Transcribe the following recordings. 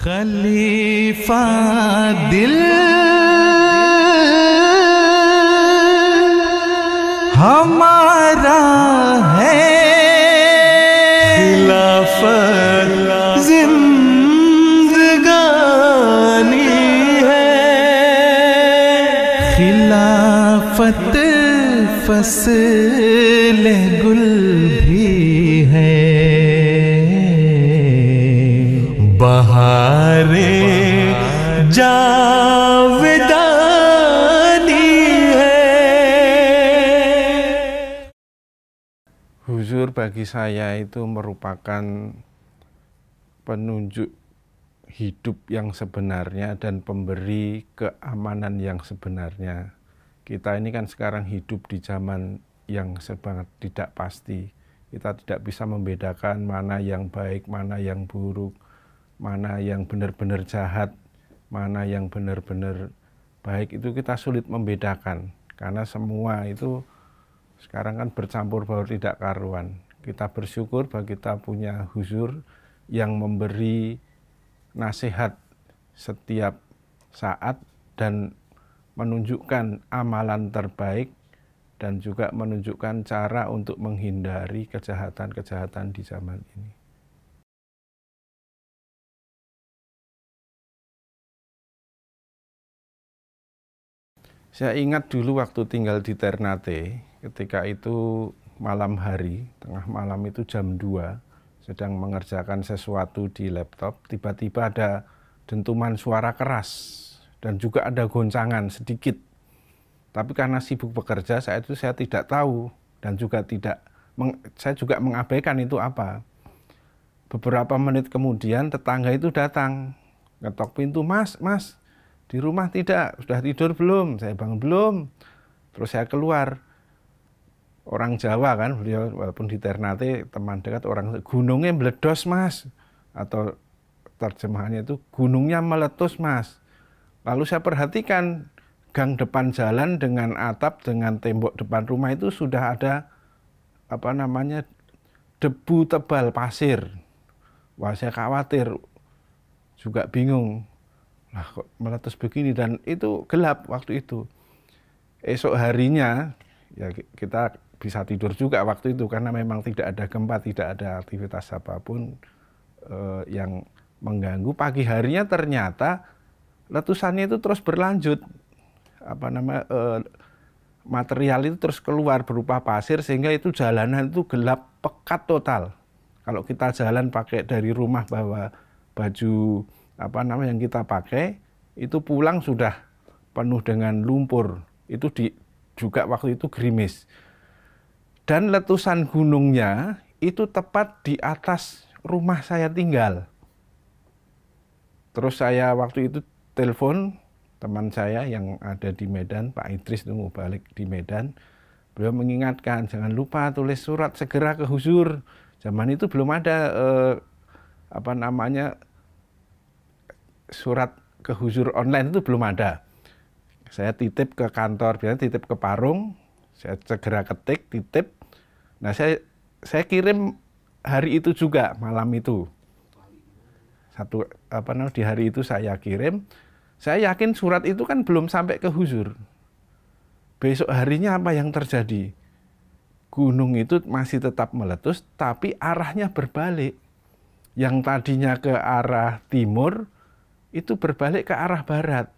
खलीफा दिल हमारा है, खिलाफत जिंदगानी है, खिलाफत फसल गुल भी है, बहारे जावेदानी है. Huzur bagi saya itu merupakan penunjuk hidup yang sebenarnya dan pemberi keamanan yang sebenarnya. Kita ini kan sekarang hidup di zaman yang sangat tidak pasti. Kita tidak bisa membedakan mana yang baik, mana yang buruk, mana yang benar-benar jahat, mana yang benar-benar baik. Itu kita sulit membedakan karena semua itu sekarang kan bercampur baur tidak karuan. Kita bersyukur bahwa kita punya huzur yang memberi nasihat setiap saat dan menunjukkan amalan terbaik dan juga menunjukkan cara untuk menghindari kejahatan-kejahatan di zaman ini. Saya ingat dulu waktu tinggal di Ternate, ketika itu malam hari, tengah malam itu jam 2, sedang mengerjakan sesuatu di laptop, tiba-tiba ada dentuman suara keras dan juga ada goncangan sedikit. Tapi karena sibuk bekerja, saya tidak tahu dan juga saya juga mengabaikan itu apa. Beberapa menit kemudian tetangga itu datang, ngetok pintu, "Mas, di rumah tidak? Sudah tidur belum?" Saya bangun, "Belum." Terus saya keluar. Orang Jawa kan, beliau walaupun di Ternate teman dekat, orang gunungnya meledos, Mas. Atau terjemahannya itu gunungnya meletus, Mas. Lalu saya perhatikan gang depan jalan dengan atap, dengan tembok depan rumah itu sudah ada debu tebal pasir. Wah, saya khawatir, juga bingung. Lah kok meletus begini, dan itu gelap waktu itu. Esok harinya ya kita bisa tidur juga waktu itu karena memang tidak ada gempa, tidak ada aktivitas apapun yang mengganggu. Pagi harinya ternyata letusannya itu terus berlanjut, material itu terus keluar berupa pasir sehingga itu jalanan itu gelap pekat total. Kalau kita jalan pakai dari rumah bawa baju yang kita pakai, itu pulang sudah penuh dengan lumpur. Itu juga waktu itu gerimis. Dan letusan gunungnya itu tepat di atas rumah saya tinggal. Terus saya waktu itu telepon teman saya yang ada di Medan, Pak Idris, itu mau balik di Medan. Beliau mengingatkan, jangan lupa tulis surat segera ke Huzur. Zaman itu belum ada surat ke Huzur online, itu belum ada. Saya titip ke kantor, biasanya titip ke Parung, saya segera ketik, titip. Nah, saya kirim hari itu juga, malam itu. Di hari itu saya kirim. Saya yakin surat itu kan belum sampai ke Huzur. Besok harinya apa yang terjadi? Gunung itu masih tetap meletus, tapi arahnya berbalik. Yang tadinya ke arah timur, itu berbalik ke arah barat.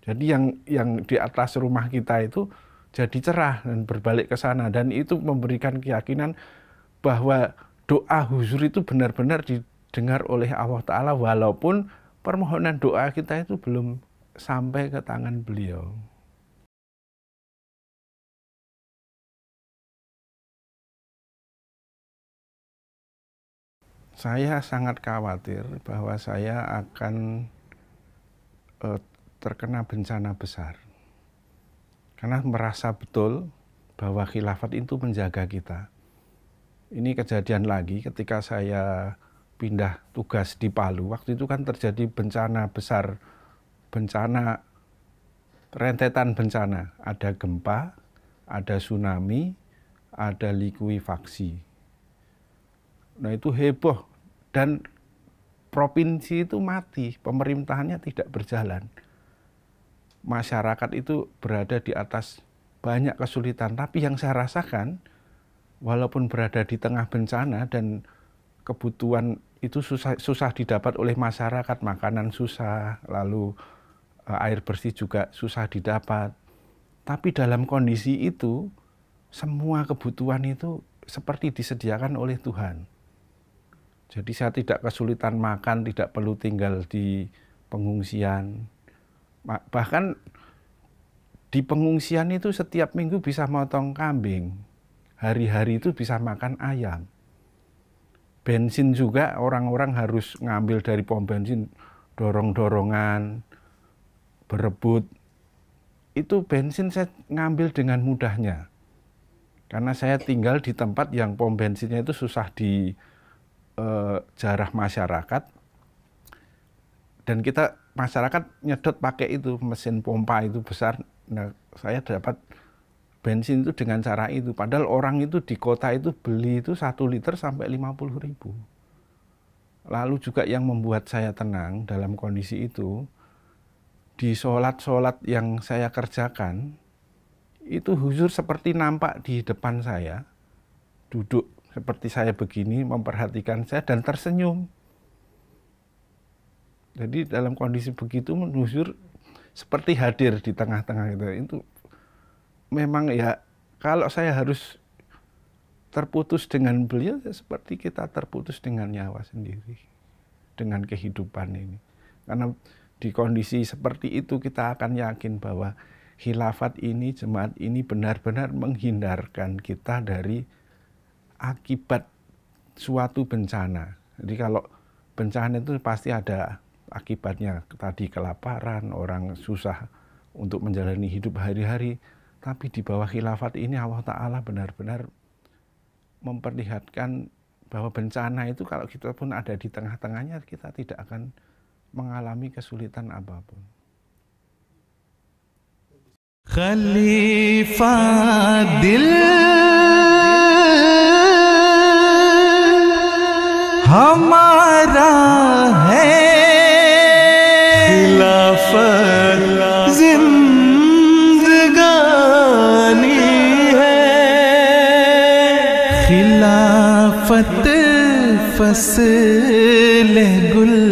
Jadi yang di atas rumah kita itu jadi cerah dan berbalik ke sana. Dan itu memberikan keyakinan bahwa doa Huzur itu benar-benar didengar oleh Allah Ta'ala, walaupun permohonan doa kita itu belum sampai ke tangan beliau. Saya sangat khawatir bahwa saya akan terkena bencana besar. Karena merasa betul bahwa khilafat itu menjaga kita. Ini kejadian lagi ketika saya pindah tugas di Palu. Waktu itu kan terjadi bencana besar, rentetan bencana. Ada gempa, ada tsunami, ada likuifaksi. Nah itu heboh. Dan provinsi itu mati, pemerintahannya tidak berjalan. Masyarakat itu berada di atas banyak kesulitan, tapi yang saya rasakan, walaupun berada di tengah bencana dan kebutuhan itu susah didapat oleh masyarakat, makanan susah, lalu air bersih juga susah didapat. Tapi dalam kondisi itu, semua kebutuhan itu seperti disediakan oleh Tuhan. Jadi saya tidak kesulitan makan, tidak perlu tinggal di pengungsian. Bahkan di pengungsian itu setiap minggu bisa motong kambing. Hari-hari itu bisa makan ayam. Bensin juga orang-orang harus ngambil dari pom bensin, dorong-dorongan, berebut. Itu bensin saya ngambil dengan mudahnya. Karena saya tinggal di tempat yang pom bensinnya itu susah di jarah masyarakat, dan kita masyarakat nyedot pakai itu mesin pompa itu besar. Nah, saya dapat bensin itu dengan cara itu. Padahal orang itu di kota itu beli itu 1 liter sampai 50.000. Lalu juga yang membuat saya tenang dalam kondisi itu, di sholat-sholat yang saya kerjakan, itu huzur seperti nampak di depan saya, duduk seperti saya begini, memperhatikan saya dan tersenyum. Jadi dalam kondisi begitu, huzur seperti hadir di tengah-tengah itu. Itu memang ya, kalau saya harus terputus dengan beliau, ya seperti kita terputus dengan nyawa sendiri, dengan kehidupan ini. Karena di kondisi seperti itu kita akan yakin bahwa khilafat ini, jemaat ini benar-benar menghindarkan kita dari akibat suatu bencana. Jadi kalau bencana itu pasti ada akibatnya, tadi kelaparan, orang susah untuk menjalani hidup hari-hari. Tapi di bawah khilafat ini Allah Ta'ala benar-benar memperlihatkan bahwa bencana itu kalau kita pun ada di tengah-tengahnya, kita tidak akan mengalami kesulitan apapun. Khalifah dil हमारा है, खिलाफत जिंदगानी है, खिलाफत फसल गुल